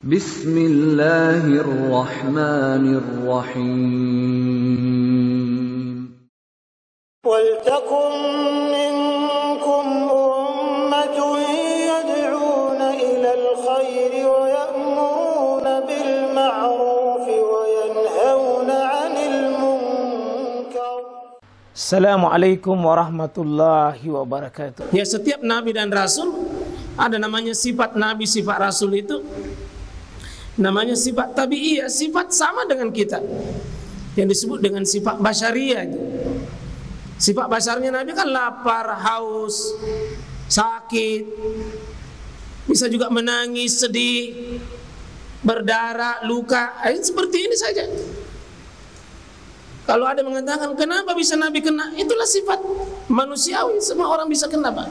Bismillahirrahmanirrahim. Waltakum minkum ummatun yad'una ilal khairi wa ya'muruna bil ma'rufi wa yanhauna 'anil munkar. Assalamualaikum warahmatullahi wabarakatuh. Ya, setiap nabi dan rasul ada namanya sifat nabi, sifat rasul itu namanya sifat tabi'iyah, sifat sama dengan kita yang disebut dengan sifat basyariyah. Sifat basarnya nabi kan lapar, haus, sakit, bisa juga menangis, sedih, berdarah, luka, seperti ini saja. Kalau ada mengatakan kenapa bisa nabi kena, itulah sifat manusiawi, semua orang bisa kena, Pak.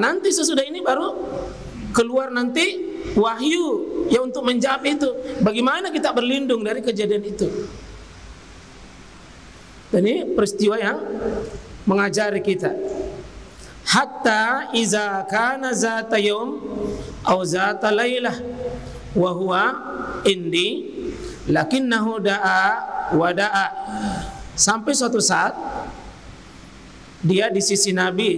Nanti sesudah ini baru keluar nanti wahyu ya untuk menjawab itu. Bagaimana kita berlindung dari kejadian itu? Dan ini peristiwa yang mengajari kita. Hatta iza kana zata yaum aw zata lailah wa huwa indi lakinnahu da'a wa da'a. Sampai suatu saat dia di sisi Nabi,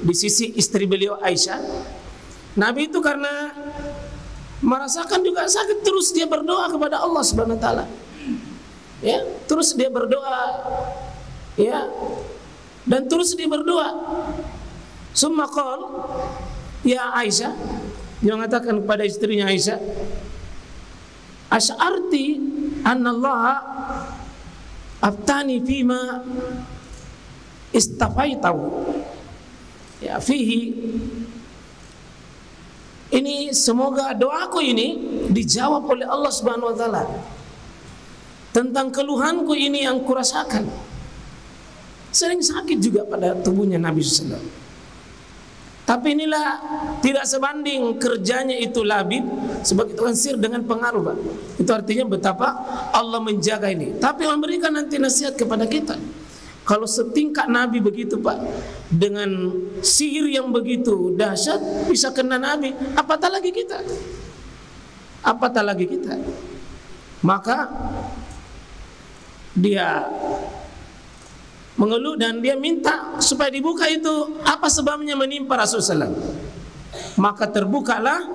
di sisi istri beliau Aisyah. Nabi itu karena merasakan juga sakit, terus dia berdoa kepada Allah Subhanahu wa taala. Ya, terus dia berdoa. Ya. Dan terus dia berdoa. Summa qala, ya Aisyah, dia mengatakan kepada istrinya Aisyah, asy'arti anna Allah aftani fima istafaitahu. Ya, fihi. Ini semoga doaku ini dijawab oleh Allah Subhanahu wa taala. Tentang keluhanku ini yang kurasakan. Sering sakit juga pada tubuhnya Nabi sallallahu alaihi wasallam. Tapi inilah tidak sebanding kerjanya itu labib sebagai tukang sihir dengan pengaruh, Pak. Itu artinya betapa Allah menjaga ini. Tapi memberikan nanti nasihat kepada kita. Kalau setingkat Nabi begitu, Pak, dengan sihir yang begitu dahsyat bisa kena Nabi, apatah lagi kita? Apatah lagi kita? Maka dia mengeluh dan dia minta supaya dibuka itu apa sebabnya menimpa Rasulullah SAW. Maka terbukalah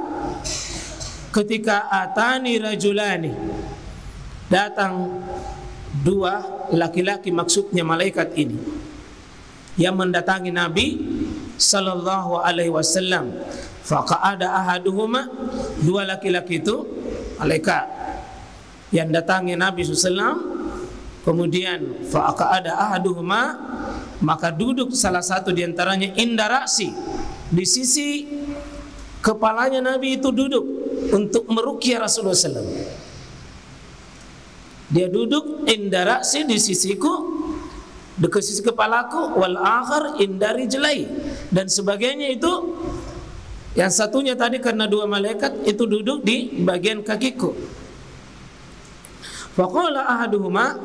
ketika atani rajulani, datang dua laki-laki, maksudnya malaikat ini yang mendatangi Nabi sallallahu alaihi wasallam. Faqa'ada ahaduhuma, dua laki-laki itu malaikat yang datangi Nabi sallallahu alaihi wasallam. Kemudian faqa'ada ahaduhuma, maka duduk salah satu di antaranya indaraksi, di sisi kepalanya Nabi itu duduk untuk meruqyah Rasulullah sallallahu alaihi wasallam. Dia duduk indaraksi di sisiku, dekat sisi kepalaku, wal akhar indari jelai, dan sebagainya itu. Yang satunya tadi karena dua malaikat itu duduk di bagian kakiku. Faqala ahaduhuma,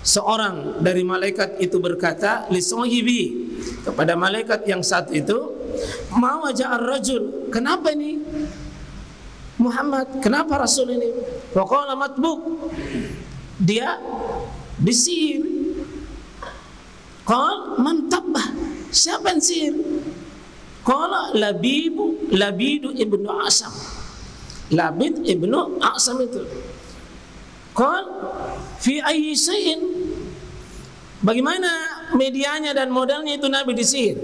seorang dari malaikat itu berkata li sahibi, kepada malaikat yang satu itu, ma waja'ar rajul, kenapa ini Muhammad, kenapa Rasul ini? Faqala matbuk, dia disihir. Qal man tabbah, siapa yang sihir? Qala Labidu ibnu Asam. Labid ibnu Asam itu. Qal fi ayyi shay'in, bagaimana medianya dan modalnya itu Nabi disihir?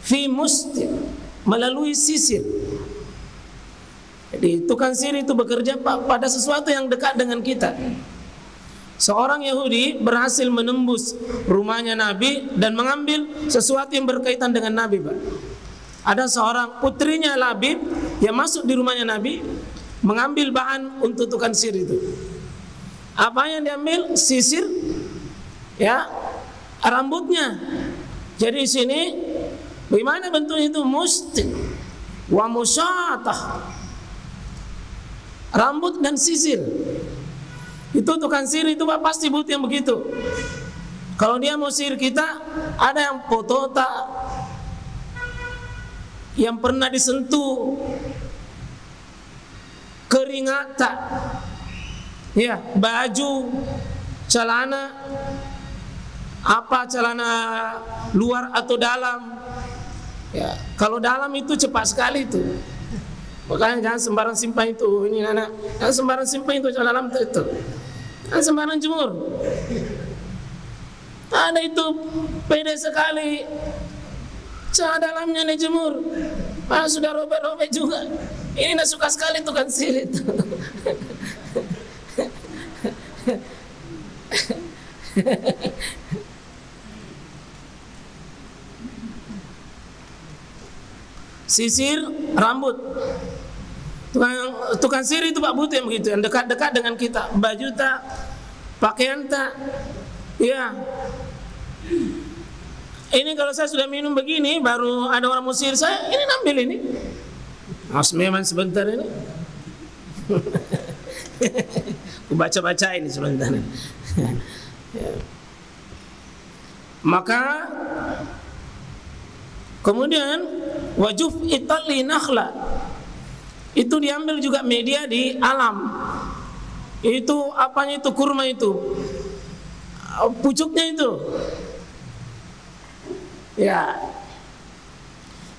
Fi mustir, melalui sisir. Jadi tukang sihir itu bekerja pada sesuatu yang dekat dengan kita. Seorang Yahudi berhasil menembus rumahnya Nabi dan mengambil sesuatu yang berkaitan dengan Nabi, Pak. Ada seorang putrinya Labib yang masuk di rumahnya Nabi, mengambil bahan untuk tukang sihir itu. Apa yang diambil? Sisir, ya, rambutnya. Jadi di sini bagaimana bentuknya itu? Mustin wa musyatah, rambut dan sisir. Itu tukang sihir itu, Pak, pasti butuh yang begitu. Kalau dia mau sihir kita, ada yang foto tak, yang pernah disentuh keringata, ya, baju, celana, apa celana luar atau dalam. Ya, kalau dalam itu cepat sekali itu. Makanya jangan sembarang simpan itu. Ini anak, jangan sembarang simpan itu celana dalam itu. Jangan sembarang jemur. Ada itu pede sekali. Celana dalamnya dijemur. Sudah robek-robek juga. Ini nak suka sekali tukang sihir itu. Sisir rambut. Tukang sihir itu Pak butuh yang begitu, yang dekat-dekat dengan kita. Baju tak, pakaian tak. Ya. Ini kalau saya sudah minum begini, baru ada orang musir saya, ini ambil ini. Mas memang sebentar ini. Aku baca-baca ini sebentar. Ya. Maka kemudian wajuf itali nakhla itu diambil juga media di alam. Itu apanya itu kurma itu, pucuknya itu. Ya.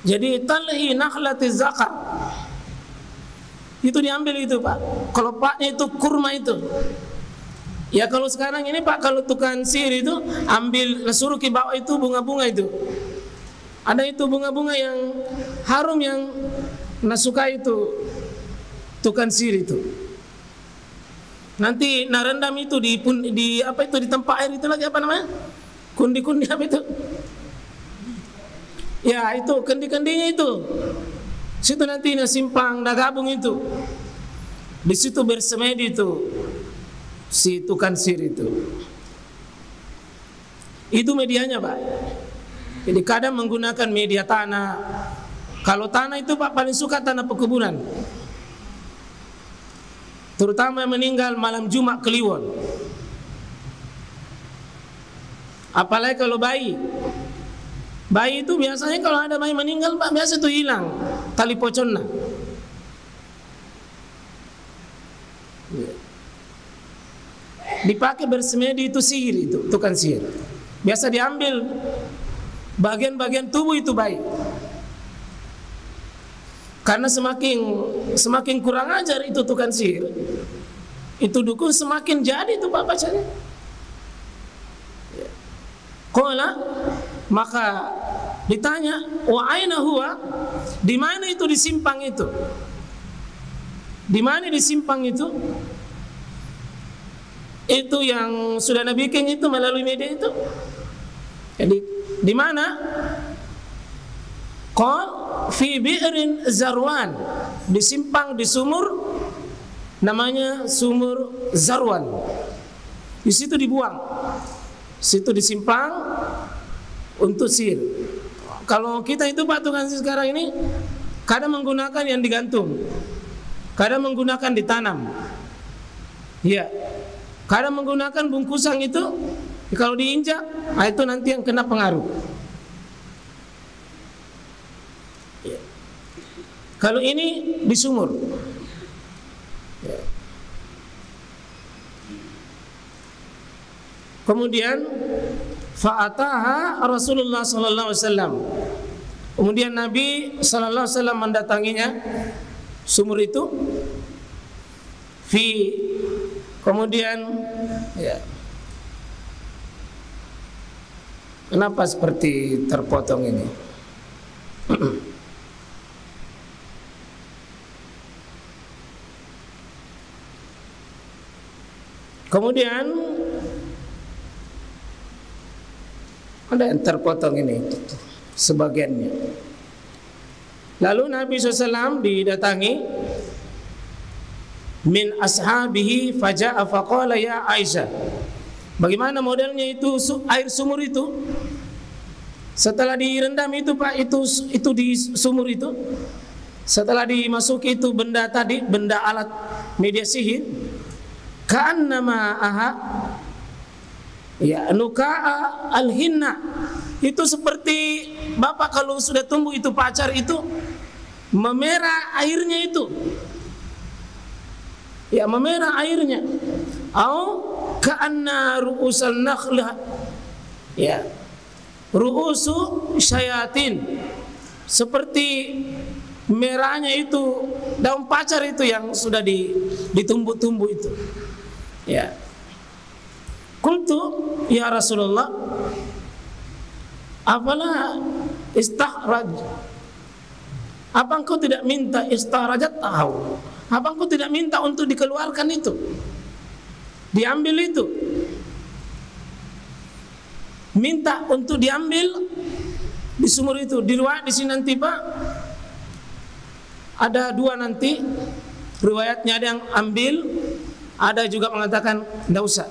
Jadi talhi nakhlati zakar itu diambil itu Pak. Kalau paknya itu kurma itu. Ya kalau sekarang ini Pak, kalau tukang sihir itu ambil, suruh ke bawah itu bunga-bunga itu. Ada itu bunga-bunga yang harum yang nasuka itu tukang sihir itu. Nanti narendam itu di apa itu, di tempat air itu lagi apa namanya? Kundi-kundi apa itu? Ya itu kendi-kendinya itu. Situ nanti simpang dah gabung itu. Di situ bersemedi itu si tukang sihir itu. Itu medianya Pak. Jadi kadang menggunakan media tanah. Kalau tanah itu Pak paling suka tanah perkebunan. Terutama yang meninggal malam Jumat Kliwon. Apalagi kalau bayi. Bayi itu biasanya kalau ada bayi meninggal Pak, biasa itu hilang tali poconna. Dipakai bersemedi itu sihir itu, tukang sihir. Biasa diambil bagian-bagian tubuh itu bayi. Karena semakin kurang ajar itu tukang sihir, itu dukun semakin jadi itu Pak bacanya. Qala, maka ditanya, wa aina huwa, di mana itu disimpang itu? Di mana disimpang itu? Itu yang sudah Nabi bikin itu melalui media itu. Jadi di mana? Qal fi bi'rin Zarwan, disimpang di sumur namanya sumur Zarwan. Di situ dibuang. Situ disimpang untuk sihir. Kalau kita itu Pak tukang sihir sekarang ini kadang menggunakan yang digantung, kadang menggunakan ditanam. Ya. Kadang menggunakan bungkusan itu, kalau diinjak, itu nanti yang kena pengaruh. Ya. Kalau ini di sumur. Ya. Kemudian fa'ataha Rasulullah sallallahu alaihi wasallam. Kemudian Nabi sallallahu alaihi wasallam mendatanginya sumur itu. Kemudian ya. Kenapa seperti terpotong ini? Kemudian ada yang terpotong ini sebagiannya. Lalu Nabi SAW didatangi min ashabihi faja'a faqala ya Aisyah. Bagaimana modelnya itu air sumur itu? Setelah direndam itu Pak, itu di sumur itu. Setelah dimasuki itu benda tadi, benda alat media sihir, ka'annama aha ya nuka'a al-hinna. Itu seperti Bapak kalau sudah tumbuh itu pacar itu memerah airnya itu. ya memerah airnya. Au ka'anna ru'usal nakhlah, ya, ru'usu syayatin, seperti merahnya itu daun pacar itu yang sudah ditumbuk-tumbuk itu. Ya. Qultu ya Rasulullah, apalah istakhraj? Apa engkau tidak minta istakhrajat tahu? Apa engkau tidak minta untuk dikeluarkan itu? Diambil itu. Minta untuk diambil di sumur itu. Di riwayat di sini nanti Pak ada dua nanti riwayatnya, ada yang ambil, ada juga mengatakan tidak usah.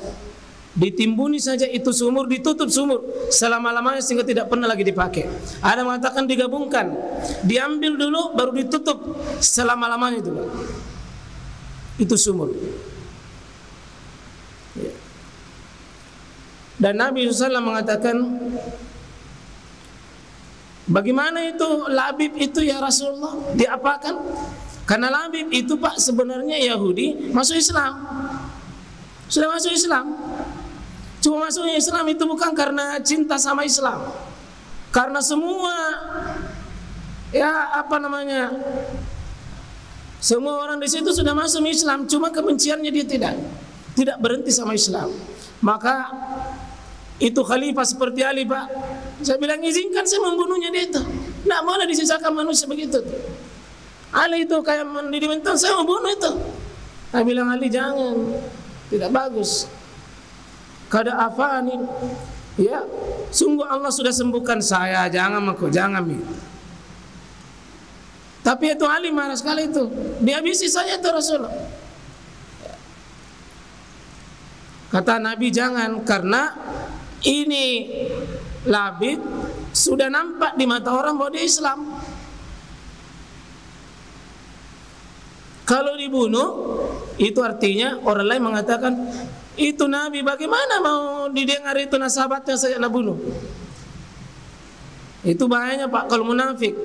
Ditimbuni saja itu sumur, ditutup sumur selama-lamanya sehingga tidak pernah lagi dipakai. Ada mengatakan digabungkan, diambil dulu baru ditutup selama-lamanya itu, Pak. Itu sumur. Ya. Dan Nabi SAW mengatakan, bagaimana itu Labib itu ya Rasulullah, diapakan? Karena Labib itu Pak sebenarnya Yahudi masuk Islam, sudah masuk Islam. Cuma masuknya Islam itu bukan karena cinta sama Islam, karena semua semua orang di situ sudah masuk Islam, cuma kebenciannya dia tidak berhenti sama Islam. Maka itu khalifah seperti Ali Pak, saya bilang izinkan saya membunuhnya dia itu, tidak boleh disisakan manusia begitu. Ali itu kayak mendidih mentah, saya membunuh itu. Saya bilang Ali jangan, tidak bagus. Kada afanin, ya, sungguh Allah sudah sembuhkan saya, jangan aku, jangan mi. Tapi itu Ali marah sekali itu, dihabisi saja itu Rasulullah. Kata Nabi jangan, karena ini Labid sudah nampak di mata orang bahwa dia Islam. Kalau dibunuh, itu artinya orang lain mengatakan itu Nabi, bagaimana mau didengar itu nasabatnya saya nak bunuh. Itu bahayanya Pak kalau munafik.